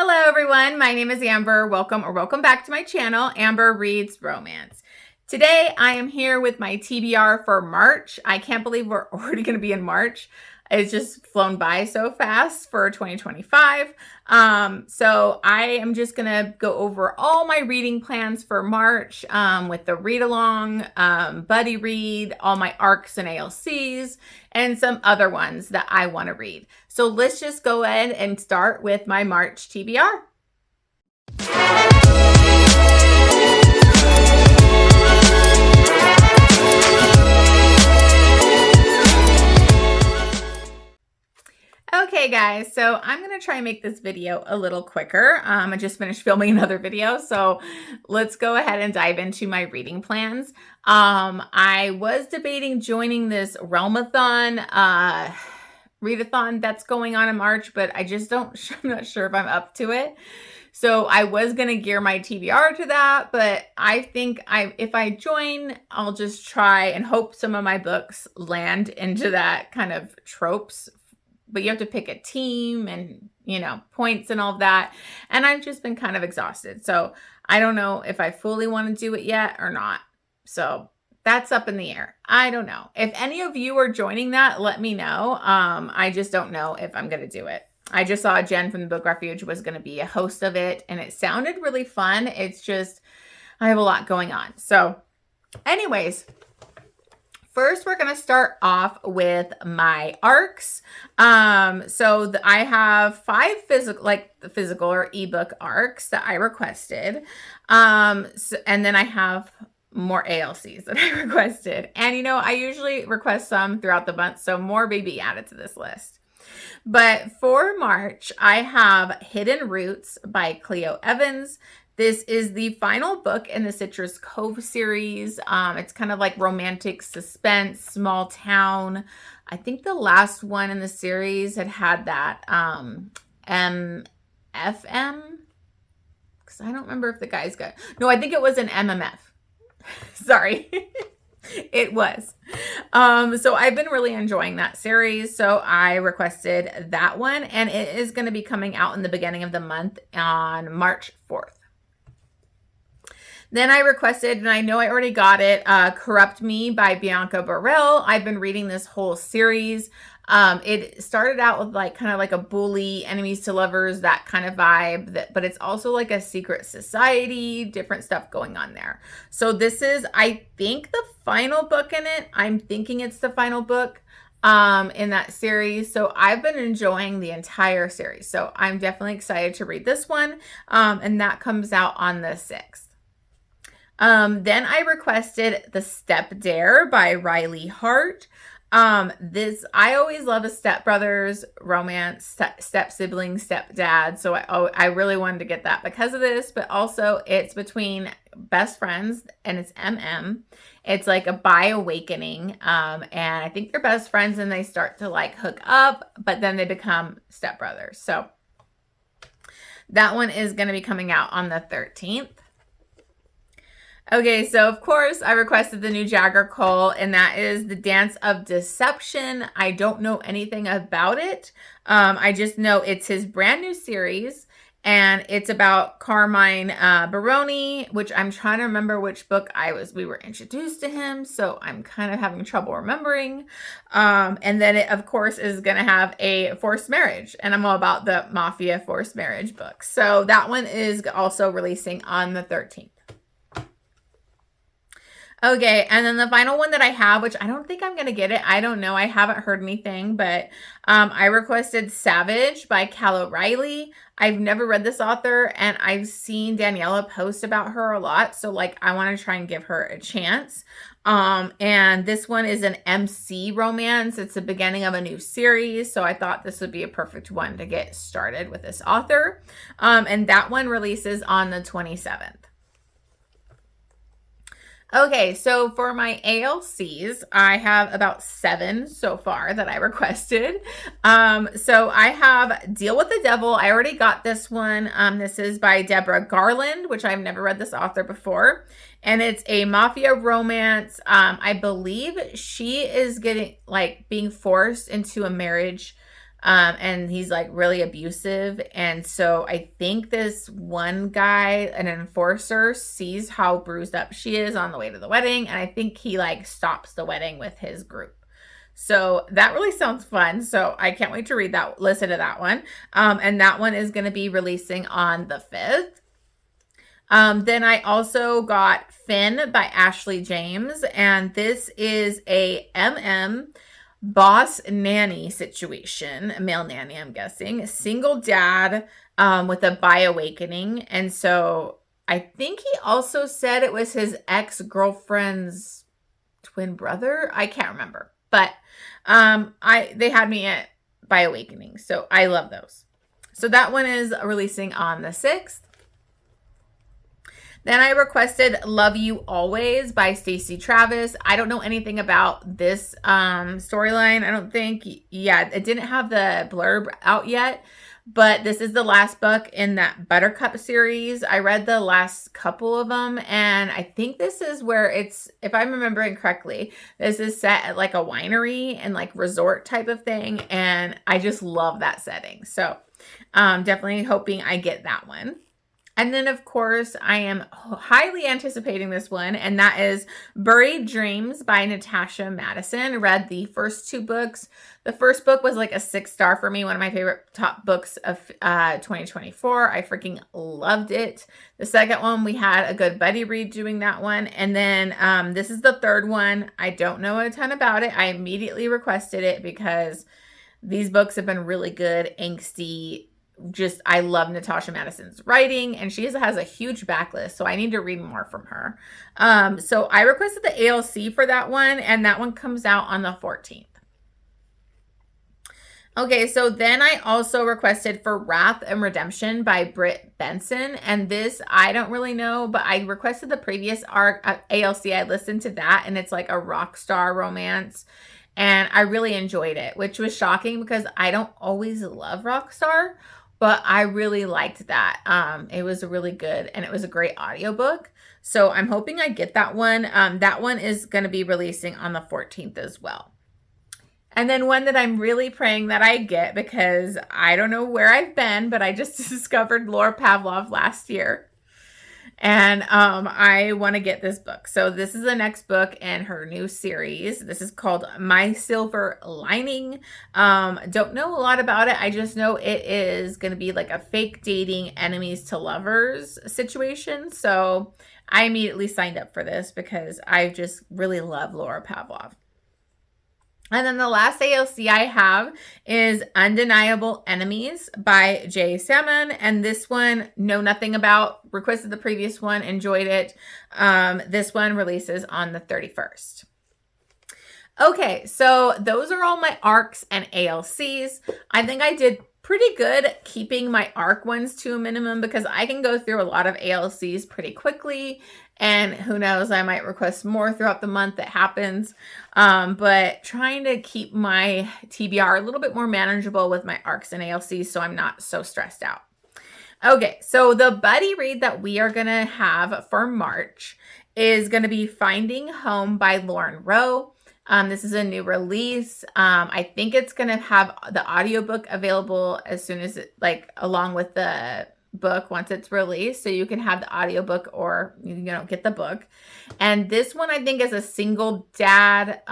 Hello everyone, my name is Amber. Welcome back to my channel, Amber Reads Romance. Today I am here with my TBR for March. I can't believe we're already going to be in March. It's just flown by so fast for 2025. So I am just going to go over all my reading plans for March with the read along, buddy read, all my ARCs and ALCs, and some other ones that I want to read. So let's just go ahead and start with my March TBR. Okay guys, so I'm going to try and make this video a little quicker. I just finished filming another video, so let's go ahead and dive into my reading plans. I was debating joining this Realmathon, readathon that's going on in March, but I'm not sure if I'm up to it. So I was going to gear my TBR to that, but I think if I join, I'll just try and hope some of my books land into that kind of tropes. But you have to pick a team and, points and all of that. And I've just been kind of exhausted. So I don't know if I fully want to do it yet or not. So that's up in the air. I don't know. If any of you are joining that, let me know. I just don't know if I'm going to do it. I just saw Jen from the Book Refuge was going to be a host of it. And it sounded really fun. It's just, I have a lot going on. So anyways, first, we're going to start off with my ARCs. I have 5 physical or ebook ARCs that I requested. And then I have more ALCs that I requested. And, I usually request some throughout the month, so more may be added to this list. But for March, I have Hidden Roots by Cleo Evans. This is the final book in the Citrus Cove series. It's kind of like romantic suspense, small town. I think the last one in the series had that MFM. Because I don't remember if the guys got... No, I think it was an MMF. Sorry. It was. So I've been really enjoying that series. So I requested that one. And it is going to be coming out in the beginning of the month on March 4th. Then I requested, and I know I already got it, Corrupt Me by Bianca Burrell. I've been reading this whole series. It started out with kind of like a bully, enemies to lovers, that kind of vibe, but it's also like a secret society, different stuff going on there. So this is, I think, the final book in it. I'm thinking it's the final book in that series. So I've been enjoying the entire series. So I'm definitely excited to read this one. And that comes out on the 6th. Then I requested The Step Dare by Riley Hart. I always love a stepbrothers romance, step sibling, stepdad. So I really wanted to get that because of this, but also it's between best friends and it's MM. It's like a bi-awakening. And I think they're best friends and they start to hook up, but then they become stepbrothers. So that one is going to be coming out on the 13th. Okay, so of course I requested the new Jagger Cole, and that is The Dance of Deception. I don't know anything about it. I just know it's his brand new series, and it's about Carmine Baroni, which I'm trying to remember which book we were introduced to him, so I'm kind of having trouble remembering. And then it, of course, is going to have a forced marriage, and I'm all about the mafia forced marriage books. So that one is also releasing on the 13th. Okay, and then the final one that I have, which I don't think I'm going to get it. I don't know. I haven't heard anything, but I requested Savage by Cal O'Reilly. I've never read this author, and I've seen Daniela post about her a lot, so I want to try and give her a chance. And this one is an MC romance. It's the beginning of a new series, so I thought this would be a perfect one to get started with this author. And that one releases on the 27th. Okay, so for my ALCs, I have about 7 so far that I requested. So I have Deal with the Devil. I already got this one. This is by Deborah Garland, which I've never read this author before. And it's a mafia romance. I believe she is being forced into a marriage And he's like really abusive. And so I think this one guy, an enforcer, sees how bruised up she is on the way to the wedding. And I think he like stops the wedding with his group. So that really sounds fun. So I can't wait to listen to that one. And that one is going to be releasing on the 5th. Then I also got Finn by Ashley James, and this is a boss nanny situation, a male nanny, I'm guessing, single dad with a bi awakening. And so I think he also said it was his ex-girlfriend's twin brother. I can't remember, but they had me at bi awakening, so I love those. So that one is releasing on the 6th. Then I requested Love You Always by Stacey Travis. I don't know anything about this storyline. I don't think, it didn't have the blurb out yet, but this is the last book in that Buttercup series. I read the last couple of them, and I think this is where it's, if I'm remembering correctly, this is set at like a winery and like resort type of thing, and I just love that setting. So definitely hoping I get that one. And then, of course, I am highly anticipating this one, and that is Buried Dreams by Natasha Madison. Read the first 2 books. The first book was like a 6-star for me, one of my favorite top books of 2024. I freaking loved it. The second one, we had a good buddy read doing that one. And then this is the third one. I don't know a ton about it. I immediately requested it because these books have been really good, angsty. I love Natasha Madison's writing, and she has a huge backlist, so I need to read more from her. So I requested the ALC for that one, and that one comes out on the 14th. Okay, so then I also requested for Wrath and Redemption by Britt Benson, and this I don't really know, but I requested the previous ALC. I listened to that, and it's like a rock star romance, and I really enjoyed it, which was shocking because I don't always love rock star. But I really liked that. It was really good, and it was a great audiobook. So I'm hoping I get that one. That one is going to be releasing on the 14th as well. And then one that I'm really praying that I get, because I don't know where I've been, but I just discovered Laura Pavlov last year. And I want to get this book. So this is the next book in her new series. This is called My Silver Lining. Don't know a lot about it. I just know it is going to be like a fake dating enemies to lovers situation. So I immediately signed up for this because I just really love Laura Pavlov. And then the last ALC I have is Undeniable Enemies by Jay Salmon. And this one, know nothing about, requested the previous one, enjoyed it. This one releases on the 31st. Okay, so those are all my ARCs and ALCs. I think I did pretty good keeping my ARC ones to a minimum because I can go through a lot of ALCs pretty quickly. And who knows, I might request more throughout the month. That happens. But trying to keep my TBR a little bit more manageable with my ARCs and ALCs so I'm not so stressed out. Okay, so the buddy read that we are going to have for March is going to be Finding Home by Lauren Rowe. This is a new release. I think it's going to have the audiobook available as soon as along with the book once it's released, so you can have the audiobook or get the book. And this one I think is a single dad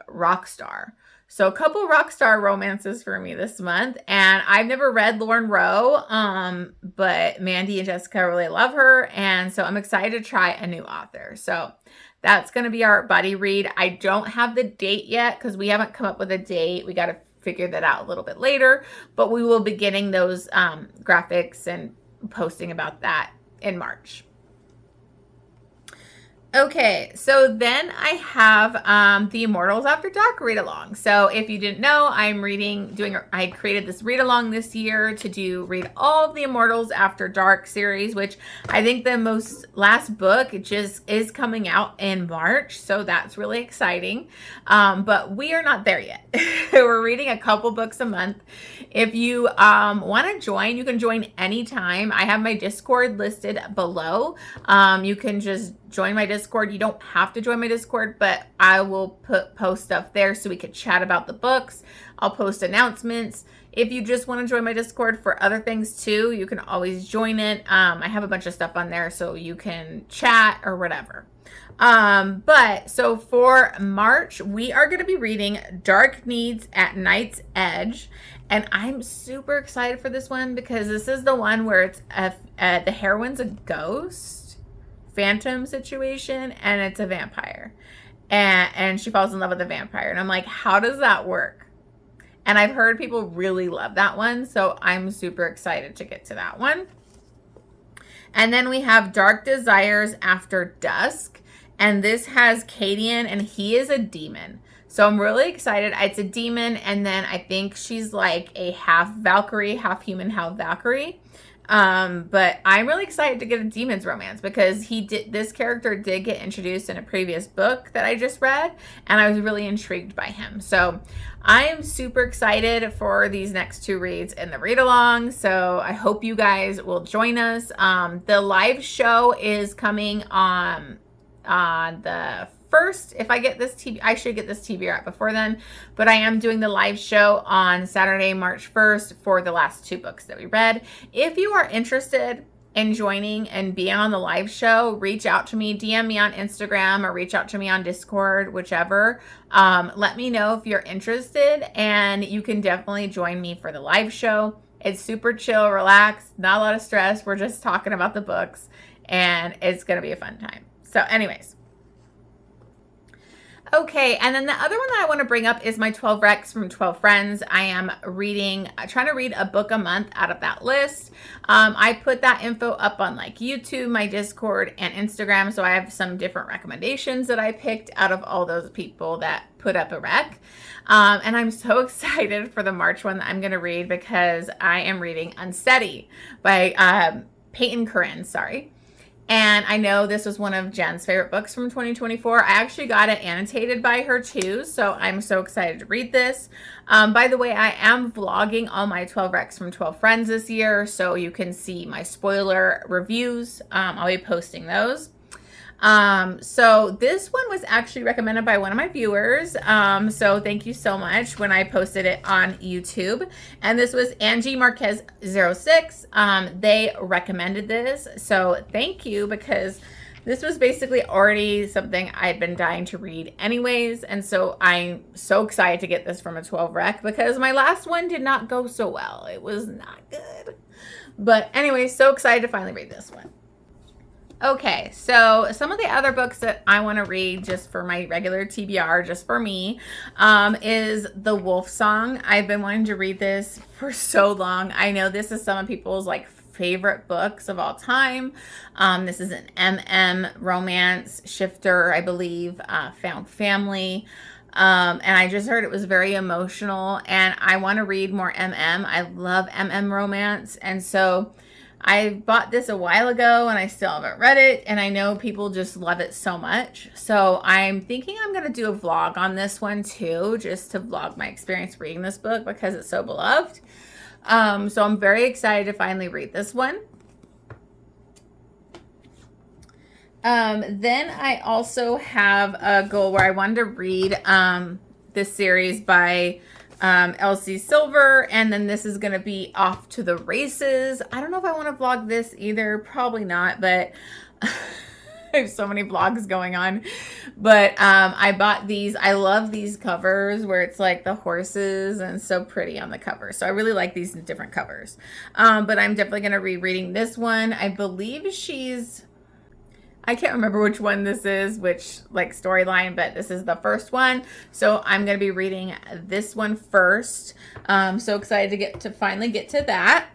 rock star. So a couple rock star romances for me this month. And I've never read Lauren Rowe, but Mandy and Jessica really love her, and so I'm excited to try a new author. So that's going to be our buddy read. I don't have the date yet because we haven't come up with a date. We got to figure that out a little bit later, but we will be getting those graphics and posting about that in March. Okay, so then I have the Immortals After Dark read along. So if you didn't know, I created this read along this year to read all of the Immortals After Dark series, which I think the last book just is coming out in March. So that's really exciting. But we are not there yet. We're reading a couple books a month. If you want to join, you can join anytime. I have my Discord listed below. You can just join my Discord. You don't have to join my Discord, but I will post stuff there so we could chat about the books. I'll post announcements. If you just want to join my Discord for other things too, you can always join it. I have a bunch of stuff on there so you can chat or whatever. But so for March, we are going to be reading Dark Needs at Night's Edge. And I'm super excited for this one because this is the one where it's the heroine's a ghost phantom situation and it's a vampire. And she falls in love with a vampire. And I'm like, how does that work? And I've heard people really love that one. So I'm super excited to get to that one. And then we have Dark Desires After Dusk. And this has Cadian, and he is a demon. So I'm really excited. It's a demon, and then I think she's like a half Valkyrie, half human, half Valkyrie. But I'm really excited to get a demon's romance because this character did get introduced in a previous book that I just read, and I was really intrigued by him. So I am super excited for these next 2 reads in the read along. So I hope you guys will join us. The live show is coming on the 1st. If I get this I should get this TBR out before then, but I am doing the live show on Saturday, March 1st for the last 2 books that we read. If you are interested in joining and being on the live show, reach out to me, DM me on Instagram or reach out to me on Discord, whichever. Let me know if you're interested, and you can definitely join me for the live show. It's super chill, relaxed, not a lot of stress. We're just talking about the books, and it's going to be a fun time. So anyways. Okay, and then the other one that I want to bring up is my 12 Recs from 12 Friends. I am trying to read a book a month out of that list. I put that info up on like YouTube, my Discord, and Instagram. So I have some different recommendations that I picked out of all those people that put up a rec. And I'm so excited for the March one that I'm going to read because I am reading Unsteady by Peyton Corinne, sorry. And I know this was one of Jen's favorite books from 2024. I actually got it annotated by her too, so I'm so excited to read this. By the way, I am vlogging all my 12 Recs from 12 Friends this year, so you can see my spoiler reviews. I'll be posting those. So this one was actually recommended by one of my viewers. So thank you so much when I posted it on YouTube. And this was Angie Marquez 06. They recommended this. So thank you, because this was basically already something I'd been dying to read anyways. And so I'm so excited to get this from a 12 rec because my last one did not go so well. It was not good. But anyway, so excited to finally read this one. Okay, so some of the other books that I want to read just for my regular TBR, just for me, is The Wolf Song. I've been wanting to read this for so long. I know this is some of people's like favorite books of all time. This is an MM romance shifter, I believe, found family. And I just heard it was very emotional, and I want to read more MM. I love MM romance, and so I bought this a while ago and I still haven't read it, and I know people just love it so much. So I'm thinking I'm going to do a vlog on this one too, just to vlog my experience reading this book because it's so beloved. So I'm very excited to finally read this one. Then I also have a goal where I wanted to read this series by Elsie Silver, and then this is going to be Off to the Races. I don't know if I want to vlog this either, probably not, but I have so many vlogs going on. But I bought these. I love these covers where it's like the horses and so pretty on the cover. So I really like these different covers. But I'm definitely going to be reading this one. I believe I can't remember which one this is, which like storyline, but this is the first one. So I'm going to be reading this one first. So excited to finally get to that.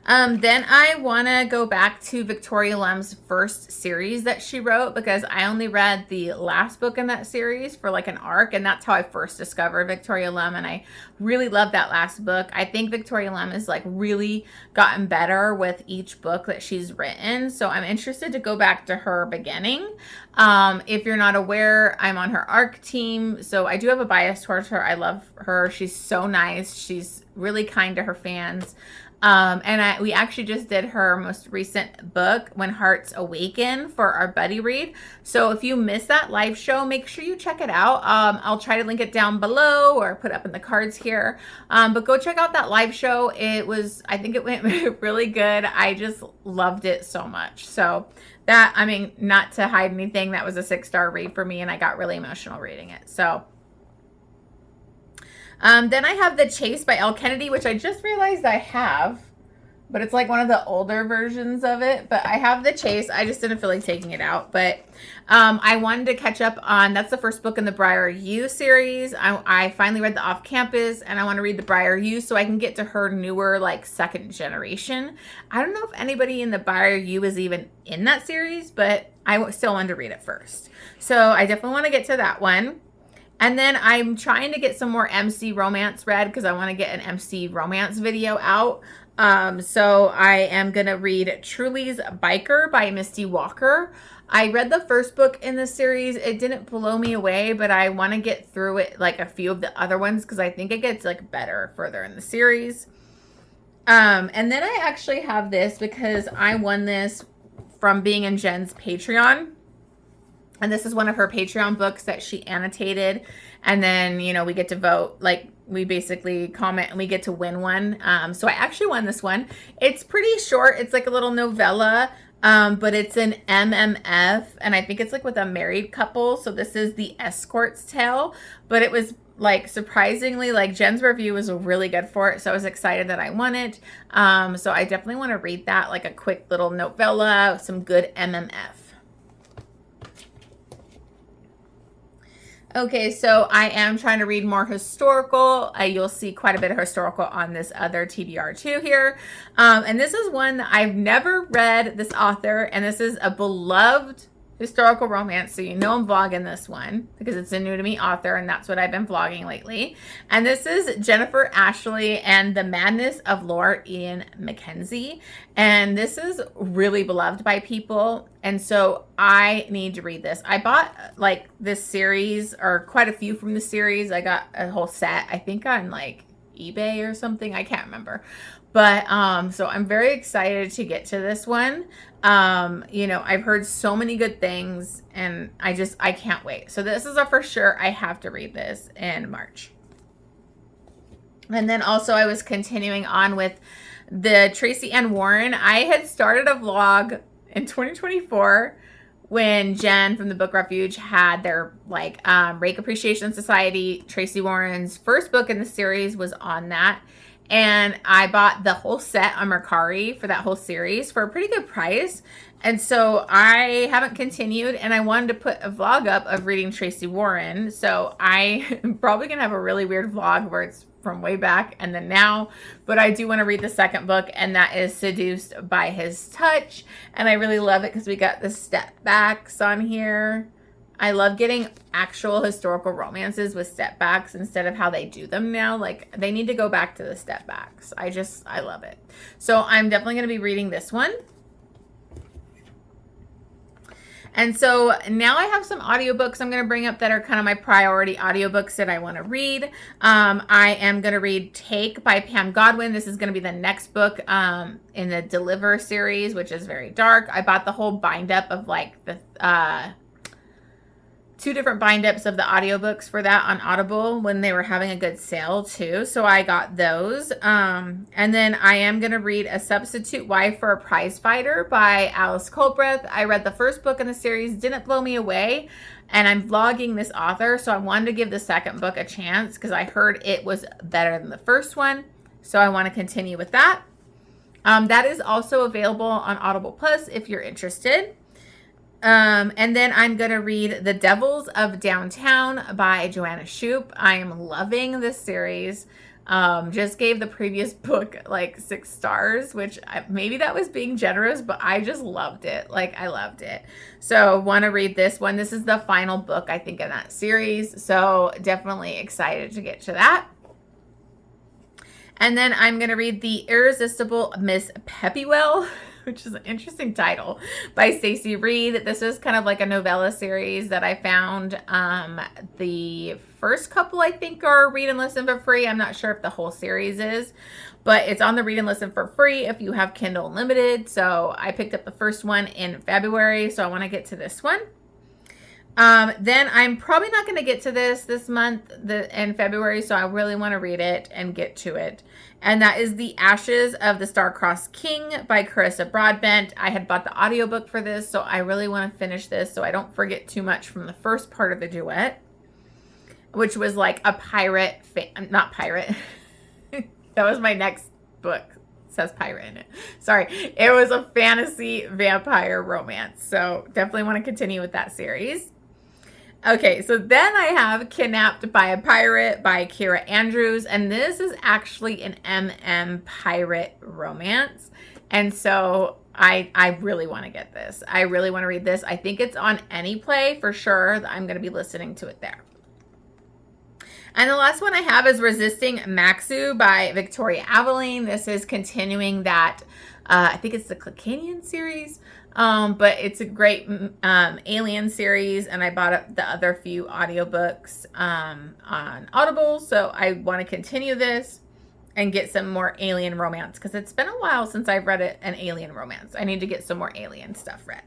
Then I want to go back to Victoria Lum's first series that she wrote, because I only read the last book in that series for like an arc, and that's how I first discovered Victoria Lum, and I really loved that last book. I think Victoria Lum has like really gotten better with each book that she's written, so I'm interested to go back to her beginning. If you're not aware, I'm on her arc team, so I do have a bias towards her. I love her. She's so nice. She's really kind to her fans. And we actually just did her most recent book, When Hearts Awaken, for our buddy read. So if you missed that live show, make sure you check it out. I'll try to link it down below or put up in the cards here. But go check out that live show. I think it went really good. I just loved it so much. So that, I mean, not to hide anything, that was a 6-star read for me, and I got really emotional reading it. So then I have The Chase by Elle Kennedy, which I just realized I have, but it's like one of the older versions of it. But I have The Chase. I just didn't feel like taking it out. But I wanted to catch up on, that's the first book in the Briar U series. I finally read the Off Campus, and I want to read the Briar U so I can get to her newer, like, second generation. I don't know if anybody in the Briar U is even in that series, but I still wanted to read it first. So I definitely want to get to that one. And then I'm trying to get some more MC romance read because I want to get an MC romance video out. So I am going to read Truly's Biker by Misty Walker. I read the first book in the series. It didn't blow me away, but I want to get through it, like a few of the other ones, because I think it gets like better further in the series. And then I actually have this because I won this from being in Jen's Patreon. And this is one of her Patreon books that she annotated. And then, you know, we get to vote. Like, we basically comment and we get to win one. So I actually won this one. It's pretty short. It's like a little novella, but it's an MMF. And I think it's like with a married couple. So this is The Escort's Tale. But it was like surprisingly, like Jen's review was really good for it. So I was excited that I won it. So I definitely want to read that, like a quick little novella, some good MMF. Okay, so I am trying to read more historical. You'll see quite a bit of historical on this other TBR too here. And this is one that I've never read, this author, and this is a beloved historical romance. So you know I'm vlogging this one because it's a new to me author, and that's what I've been vlogging lately. And this is Jennifer Ashley and the Madness of Laura Ian Mackenzie. And this is really beloved by people. And so I need to read this. I bought like this series, or quite a few from the series. I got a whole set, I think on like eBay or something. I can't remember. But so I'm very excited to get to this one. You know, I've heard so many good things, and I can't wait. So this is a for sure. I have to read this in March. And then also I was continuing on with the Tracy Ann Warren. I had started a vlog in 2024 when Jen from the Book Refuge had their like Rake Appreciation Society. Tracy Warren's first book in the series was on that. And I bought the whole set on Mercari for that whole series for a pretty good price. And so I haven't continued, and I wanted to put a vlog up of reading Tracy Warren. So I am probably going to have a really weird vlog where it's from way back and then now. But I do want to read the second book, and that is Seduced by His Touch. And I really love it because we got the step backs on here. I love getting actual historical romances with step backs instead of how they do them now. Like, they need to go back to the step backs. I love it. So I'm definitely going to be reading this one. And so now I have some audiobooks I'm going to bring up that are kind of my priority audiobooks that I want to read. I am going to read Take by Pam Godwin. This is going to be the next book in the Deliver series, which is very dark. I bought the whole bind up of like the 2 different bind-ups of the audiobooks for that on Audible when they were having a good sale too. So I got those. And then I am going to read A Substitute Wife for a Prize Fighter by Alice Culbreth. I read the first book in the series, didn't blow me away. And I'm vlogging this author, so I wanted to give the second book a chance because I heard it was better than the first one. So I want to continue with that. That is also available on Audible Plus if you're interested. And then I'm going to read The Devils of Downtown by Joanna Shupe. I am loving this series. Just gave the previous book like 6 stars, which maybe that was being generous, but I just loved it. Like, I loved it. So want to read this one. This is the final book, I think, in that series. So definitely excited to get to that. And then I'm going to read The Irresistible Miss Peppywell which is an interesting title, by Stacey Reed. This is kind of like a novella series that I found. The first couple, I think, are read and listen for free. I'm not sure if the whole series is, but it's on the read and listen for free if you have Kindle Unlimited. So I picked up the first one in February, so I want to get to this one. Then I'm probably not going to get to this month in February, so I really want to read it and get to it. And that is The Ashes of the Star-Crossed King by Carissa Broadbent. I had bought the audiobook for this, so I really want to finish this so I don't forget too much from the first part of the duet, which was like a pirate, not pirate. That was my next book. It says pirate in it. Sorry. It was a fantasy vampire romance. So definitely want to continue with that series. Okay, so then I have Kidnapped by a Pirate by Kira Andrews, and this is actually an MM pirate romance, and so I really want to get this. I really want to read this. I think it's on AnyPlay for sure. I'm going to be listening to it there. And the last one I have is Resisting Maxu by Victoria Aveline. This is continuing that, I think it's the Clickanian series. But it's a great alien series, and I bought the other few audiobooks on Audible, so I want to continue this and get some more alien romance, because it's been a while since I've read an alien romance. I need to get some more alien stuff read.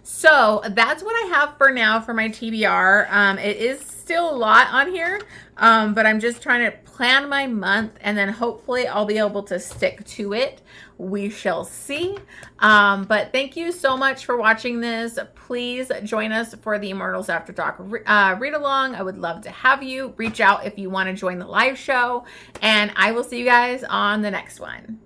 So that's what I have for now for my TBR. It is still a lot on here, but I'm just trying to plan my month, and then hopefully I'll be able to stick to it. We shall see. But thank you so much for watching this. Please join us for the Immortals After Dark read along. I would love to have you. Reach out if you want to join the live show, and I will see you guys on the next one.